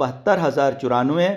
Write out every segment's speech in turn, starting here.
72,094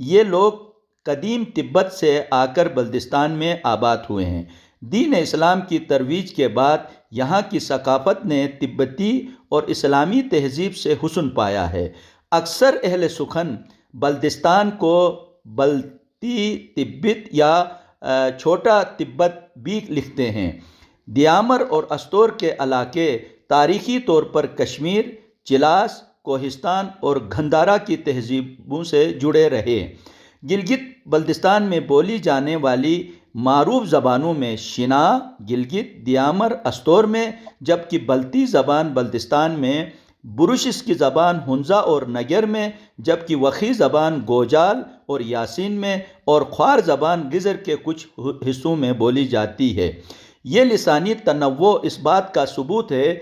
یہ لوگ قدیم تبت سے آ کر بلتستان میں آباد ہوئے ہیں۔ دین اسلام کی ترویج کے بعد یہاں کی ثقافت نے تبتی اور اسلامی تہذیب سے حسن پایا ہے۔ اکثر اہل سخن بلتستان کو بلتی تبت یا چھوٹا تبت بھی لکھتے ہیں۔ دیامر اور استور کے علاقے تاریخی طور پر کشمیر، چلاس، کوہستان اور گندھارا کی تہذیبوں سے جڑے رہے۔ گلگت بلتستان میں بولی جانے والی معروف زبانوں میں شناع، گلگت، دیامر، استور میں، جبکہ بلتی زبان بلتستان میں، بروشس کی زبان ہنزا اور نگر میں، جبکہ وخی زبان گوجال اور یاسین میں، اور خوار زبان گزر کے کچھ حصوں میں بولی جاتی ہے۔ یہ لسانی تنوع اس بات کا ثبوت ہے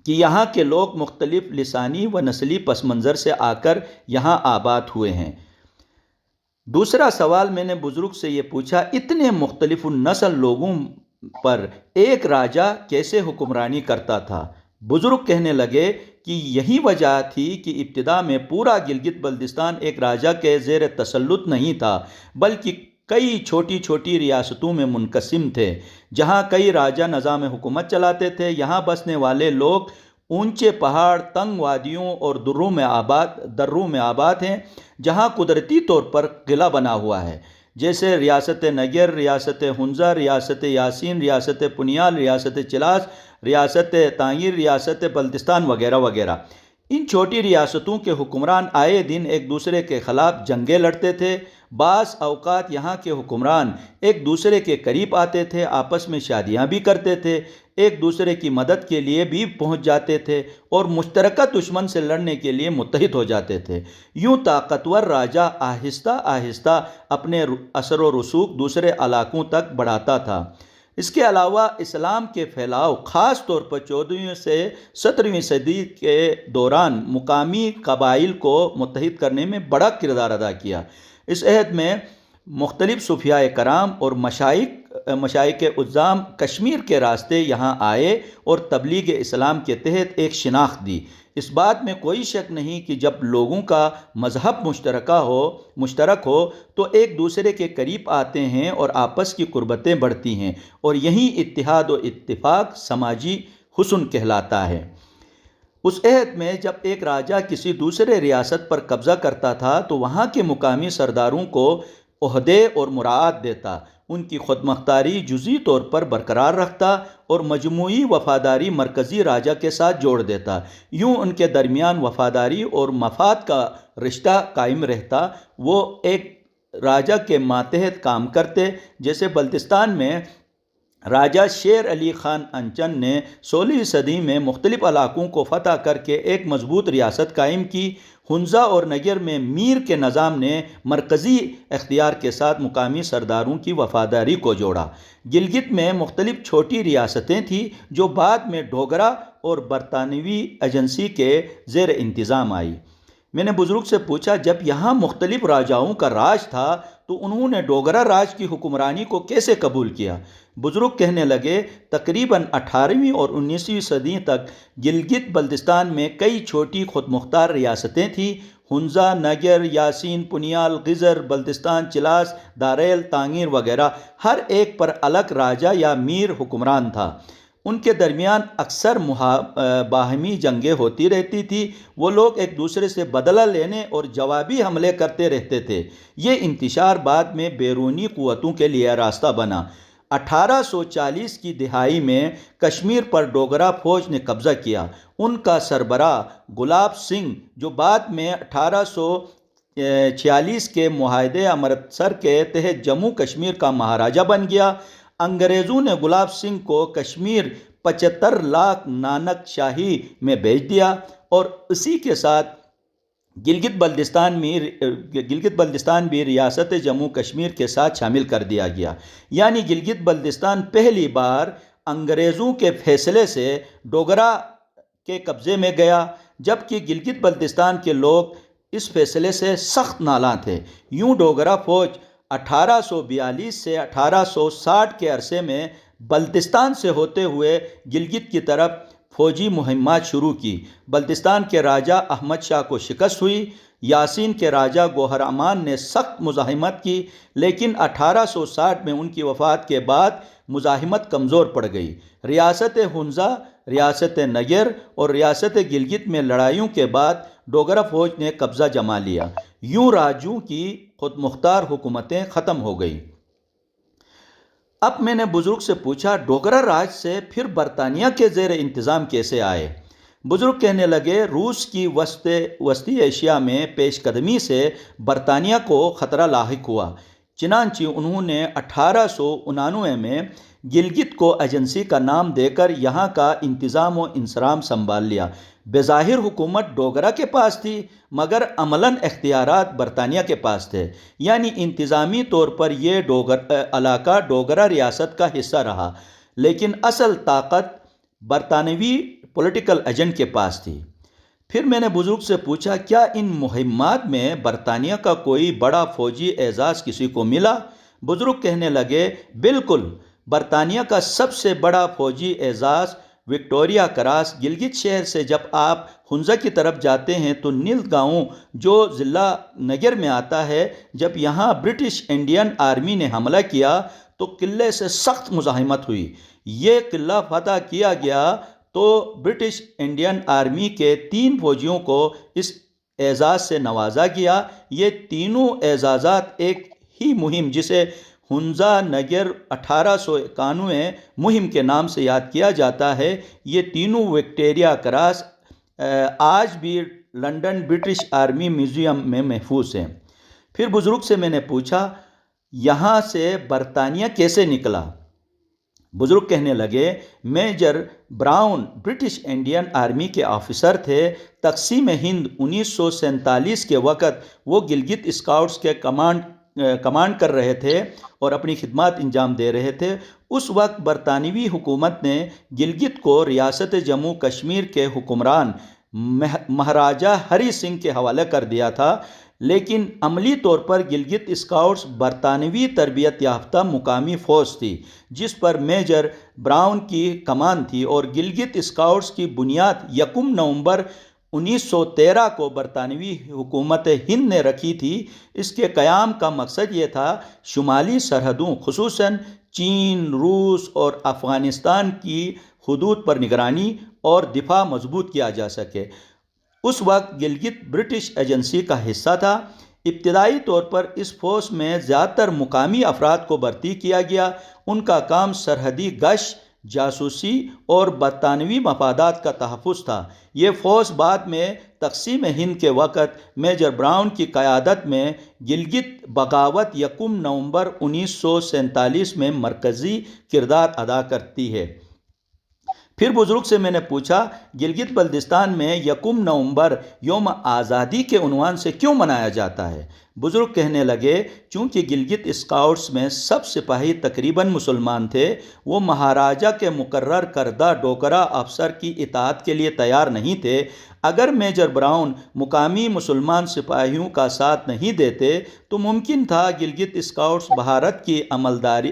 کہ یہاں کے لوگ مختلف لسانی و نسلی پس منظر سے آ کر یہاں آباد ہوئے ہیں۔ دوسرا سوال میں نے بزرگ سے یہ پوچھا، اتنے مختلف النسل لوگوں پر ایک راجا کیسے حکمرانی کرتا تھا؟ بزرگ کہنے لگے کہ یہی وجہ تھی کہ ابتدا میں پورا گلگت بلتستان ایک راجا کے زیر تسلط نہیں تھا، بلکہ کئی چھوٹی چھوٹی ریاستوں میں منقسم تھے، جہاں کئی راجا نظام حکومت چلاتے تھے۔ یہاں بسنے والے لوگ اونچے پہاڑ، تنگ وادیوں اور دروں میں آباد ہیں، جہاں قدرتی طور پر قلعہ بنا ہوا ہے، جیسے ریاست نگر، ریاست ہنزا، ریاست یاسین، ریاست پنیال، ریاست چلاس، ریاست تانگیر، ریاست بلتستان وغیرہ وغیرہ۔ ان چھوٹی ریاستوں کے حکمران آئے دن ایک دوسرے کے خلاف جنگیں لڑتے تھے۔ بعض اوقات یہاں کے حکمران ایک دوسرے کے قریب آتے تھے، آپس میں شادیاں بھی کرتے تھے، ایک دوسرے کی مدد کے لیے بھی پہنچ جاتے تھے اور مشترکہ دشمن سے لڑنے کے لیے متحد ہو جاتے تھے۔ یوں طاقتور راجا آہستہ آہستہ اپنے اثر و رسوخ دوسرے علاقوں تک بڑھاتا تھا۔ اس کے علاوہ اسلام کے پھیلاؤ، خاص طور پر 14ویں سے 17ویں صدی کے دوران، مقامی قبائل کو متحد کرنے میں بڑا کردار ادا کیا۔ اس عہد میں مختلف صوفیاء کرام اور مشائخ عظام کشمیر کے راستے یہاں آئے اور تبلیغ اسلام کے تحت ایک شناخت دی۔ اس بات میں کوئی شک نہیں کہ جب لوگوں کا مذہب مشترک ہو تو ایک دوسرے کے قریب آتے ہیں اور آپس کی قربتیں بڑھتی ہیں، اور یہی اتحاد و اتفاق سماجی حسن کہلاتا ہے۔ اس عہد میں جب ایک راجا کسی دوسرے ریاست پر قبضہ کرتا تھا تو وہاں کے مقامی سرداروں کو عہدے اور مراعات دیتا، ان کی خود مختاری جزئی طور پر برقرار رکھتا اور مجموعی وفاداری مرکزی راجا کے ساتھ جوڑ دیتا۔ یوں ان کے درمیان وفاداری اور مفاد کا رشتہ قائم رہتا، وہ ایک راجا کے ماتحت کام کرتے۔ جیسے بلتستان میں راجا شیر علی خان انچن نے 16ویں صدی میں مختلف علاقوں کو فتح کر کے ایک مضبوط ریاست قائم کی۔ ہنزا اور نگر میں میر کے نظام نے مرکزی اختیار کے ساتھ مقامی سرداروں کی وفاداری کو جوڑا۔ گلگت میں مختلف چھوٹی ریاستیں تھیں جو بعد میں ڈوگرا اور برطانوی ایجنسی کے زیر انتظام آئی۔ میں نے بزرگ سے پوچھا، جب یہاں مختلف راجاؤں کا راج تھا تو انہوں نے ڈوگرا راج کی حکمرانی کو کیسے قبول کیا؟ بزرگ کہنے لگے، تقریباً 18ویں اور 19ویں صدی تک گلگت بلتستان میں کئی چھوٹی خود مختار ریاستیں تھیں۔ ہنزا، نگر، یاسین، پنیال، گزر، بلتستان، چلاس، داریل، تانگیر وغیرہ، ہر ایک پر الگ راجا یا میر حکمران تھا۔ ان کے درمیان اکثر باہمی جنگیں ہوتی رہتی تھی، وہ لوگ ایک دوسرے سے بدلہ لینے اور جوابی حملے کرتے رہتے تھے۔ یہ انتشار بعد میں بیرونی قوتوں کے لیے راستہ بنا۔ 1840 کی دہائی میں کشمیر پر ڈوگرا فوج نے قبضہ کیا۔ ان کا سربراہ گلاب سنگھ، جو بعد میں 1846 کے معاہدے امرتسر کے تحت جموں کشمیر کا مہاراجا بن گیا۔ انگریزوں نے گلاب سنگھ کو کشمیر 75 لاکھ نانک شاہی میں بھیج دیا اور اسی کے ساتھ گلگت بلتستان بھی ریاست جموں کشمیر کے ساتھ شامل کر دیا گیا۔ یعنی گلگت بلتستان پہلی بار انگریزوں کے فیصلے سے ڈوگرا کے قبضے میں گیا، جبکہ گلگت بلتستان کے لوگ اس فیصلے سے سخت نالاں تھے۔ یوں ڈوگرا فوج 1842 سے 1860 کے عرصے میں بلتستان سے ہوتے ہوئے گلگت کی طرف فوجی مہمات شروع کی۔ بلتستان کے راجا احمد شاہ کو شکست ہوئی، یاسین کے راجہ گوہر امان نے سخت مزاحمت کی، لیکن 1860 میں ان کی وفات کے بعد مزاحمت کمزور پڑ گئی۔ ریاست ہنزا، ریاست نگر اور ریاست گلگت میں لڑائیوں کے بعد ڈوگرا فوج نے قبضہ جما لیا۔ یوں راجوں کی خود مختار حکومتیں ختم ہو گئی۔ اب میں نے بزرگ سے پوچھا، ڈوگرا راج سے پھر برطانیہ کے زیر انتظام کیسے آئے؟ بزرگ کہنے لگے، روس کی وسطی ایشیا میں پیش قدمی سے برطانیہ کو خطرہ لاحق ہوا، چنانچہ انہوں نے 1899 میں گلگت کو ایجنسی کا نام دے کر یہاں کا انتظام و انصرام سنبھال لیا۔ بظاہر حکومت ڈوگرا کے پاس تھی، مگر عملاً اختیارات برطانیہ کے پاس تھے، یعنی انتظامی طور پر یہ علاقہ ڈوگرا ریاست کا حصہ رہا، لیکن اصل طاقت برطانوی پولیٹیکل ایجنٹ کے پاس تھی۔ پھر میں نے بزرگ سے پوچھا، کیا ان مہمات میں برطانیہ کا کوئی بڑا فوجی اعزاز کسی کو ملا؟ بزرگ کہنے لگے، بالکل، برطانیہ کا سب سے بڑا فوجی اعزاز وکٹوریہ کراس۔ گلگت شہر سے جب آپ ہنزا کی طرف جاتے ہیں تو نیل گاؤں جو ضلع نگر میں آتا ہے، جب یہاں برٹش انڈین آرمی نے حملہ کیا تو قلعے سے سخت مزاحمت ہوئی۔ یہ قلعہ فتح کیا گیا تو برٹش انڈین آرمی کے 3 فوجیوں کو اس اعزاز سے نوازا گیا۔ یہ تینوں اعزازات ایک ہی مہم، جسے ہنزا نگر 1891 مہم کے نام سے یاد کیا جاتا ہے، یہ تینوں وکٹوریہ کراس آج بھی لندن برٹش آرمی میوزیم میں محفوظ ہیں۔ پھر بزرگ سے میں نے پوچھا، یہاں سے برطانیہ کیسے نکلا؟ بزرگ کہنے لگے، major Brown British Indian army کے آفیسر تھے۔ تقسیم ہند 1947 کے وقت وہ گلگت اسکاؤٹس کے کمانڈ کر رہے تھے اور اپنی خدمات انجام دے رہے تھے۔ اس وقت برطانوی حکومت نے گلگت کو ریاست جموں کشمیر کے حکمران مہاراجہ ہری سنگھ کے حوالے کر دیا تھا، لیکن عملی طور پر گلگت اسکاؤٹس برطانوی تربیت یافتہ مقامی فوج تھی، جس پر میجر براؤن کی کمان تھی، اور گلگت اسکاؤٹس کی بنیاد 1 نومبر 1913 کو برطانوی حکومت ہند نے رکھی تھی۔ اس کے قیام کا مقصد یہ تھا شمالی سرحدوں، خصوصاً چین، روس اور افغانستان کی حدود پر نگرانی اور دفاع مضبوط کیا جا سکے۔ اس وقت گلگت برٹش ایجنسی کا حصہ تھا۔ ابتدائی طور پر اس فوج میں زیادہ تر مقامی افراد کو بھرتی کیا گیا۔ ان کا کام سرحدی گشت، جاسوسی اور برطانوی مفادات کا تحفظ تھا۔ یہ فوج بعد میں تقسیم ہند کے وقت میجر براؤن کی قیادت میں گلگت بغاوت 1 نومبر 1947 میں مرکزی کردار ادا کرتی ہے۔ پھر بزرگ سے میں نے پوچھا، گلگت بلتستان میں 1 نومبر یوم آزادی کے عنوان سے کیوں منایا جاتا ہے؟ بزرگ کہنے لگے، چونکہ گلگت اسکاؤٹس میں سب سپاہی تقریباً مسلمان تھے، وہ مہاراجہ کے مقرر کردہ ڈوگرا افسر کی اطاعت کے لیے تیار نہیں تھے۔ اگر میجر براؤن مقامی مسلمان سپاہیوں کا ساتھ نہیں دیتے تو ممکن تھا گلگت اسکاؤٹس بھارت کی عملداری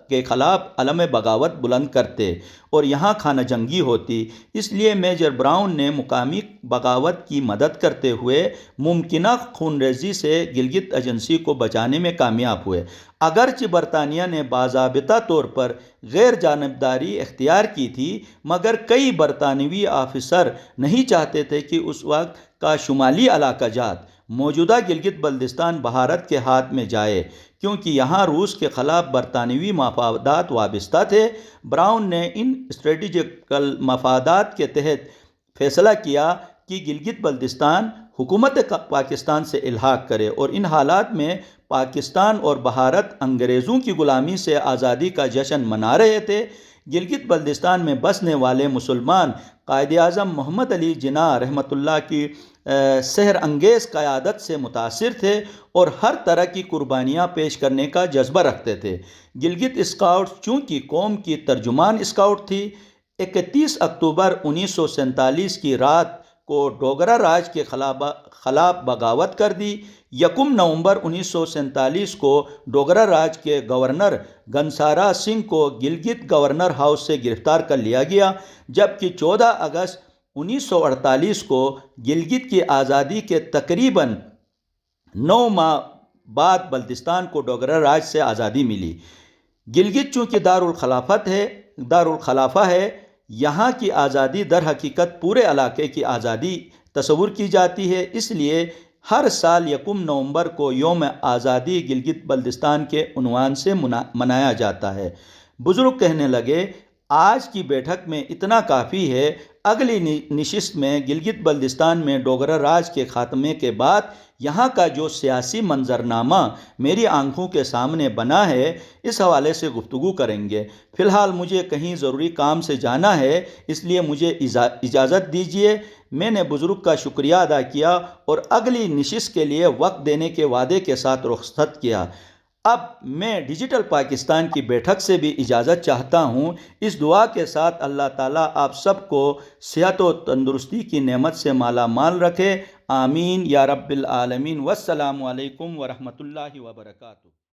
کے خلاف علم بغاوت بلند کرتے اور یہاں خانہ جنگی ہوتی۔ اس لیے میجر براؤن نے مقامی بغاوت کی مدد کرتے ہوئے ممکنہ خونریزی سے گلگت ایجنسی کو بچانے میں کامیاب ہوئے۔ اگرچہ برطانیہ نے باضابطہ طور پر غیر جانبداری اختیار کی تھی، مگر کئی برطانوی آفیسر نہیں چاہتے تھے کہ اس وقت کا شمالی علاقہ جات، موجودہ گلگت بلتستان، بھارت کے ہاتھ میں جائے، کیونکہ یہاں روس کے خلاف برطانوی مفادات وابستہ تھے۔ براؤن نے ان اسٹریٹجیکل مفادات کے تحت فیصلہ کیا کہ گلگت بلتستان حکومت پاکستان سے الحاق کرے، اور ان حالات میں پاکستان اور بھارت انگریزوں کی غلامی سے آزادی کا جشن منا رہے تھے۔ گلگت بلتستان میں بسنے والے مسلمان قائد اعظم محمد علی جناح رحمۃ اللہ کی سحر انگیز قیادت سے متاثر تھے اور ہر طرح کی قربانیاں پیش کرنے کا جذبہ رکھتے تھے۔ گلگت اسکاؤٹس چونکہ قوم کی ترجمان اسکاؤٹ تھی، 31 اکتوبر 1947 کی رات کو ڈوگرا راج کے خلاف بغاوت کر دی۔ 1 نومبر 1947 کو ڈوگرا راج کے گورنر گنسارا سنگھ کو گلگت گورنر ہاؤس سے گرفتار کر لیا گیا، جبکہ 14 اگست 1948 کو گلگت کی آزادی کے تقریباً 9 ماہ بعد بلتستان کو ڈوگرہ راج سے آزادی ملی۔ گلگت چونکہ دارالخلافہ ہے، یہاں کی آزادی در حقیقت پورے علاقے کی آزادی تصور کی جاتی ہے، اس لیے ہر سال 1 نومبر کو یوم آزادی گلگت بلتستان کے عنوان سے منایا جاتا ہے۔ بزرگ کہنے لگے آج کی بیٹھک میں اتنا کافی ہے، اگلی نشست میں گلگت بلتستان میں ڈوگرہ راج کے خاتمے کے بعد یہاں کا جو سیاسی منظرنامہ میری آنکھوں کے سامنے بنا ہے اس حوالے سے گفتگو کریں گے۔ فی الحال مجھے کہیں ضروری کام سے جانا ہے، اس لیے مجھے اجازت دیجیے۔ میں نے بزرگ کا شکریہ ادا کیا اور اگلی نشست کے لیے وقت دینے کے وعدے کے ساتھ رخصت کیا۔ اب میں ڈیجیٹل پاکستان کی بیٹھک سے بھی اجازت چاہتا ہوں، اس دعا کے ساتھ اللہ تعالیٰ آپ سب کو صحت و تندرستی کی نعمت سے مالا مال رکھے، آمین یا رب العالمین۔ والسلام علیکم ورحمۃ اللہ وبرکاتہ۔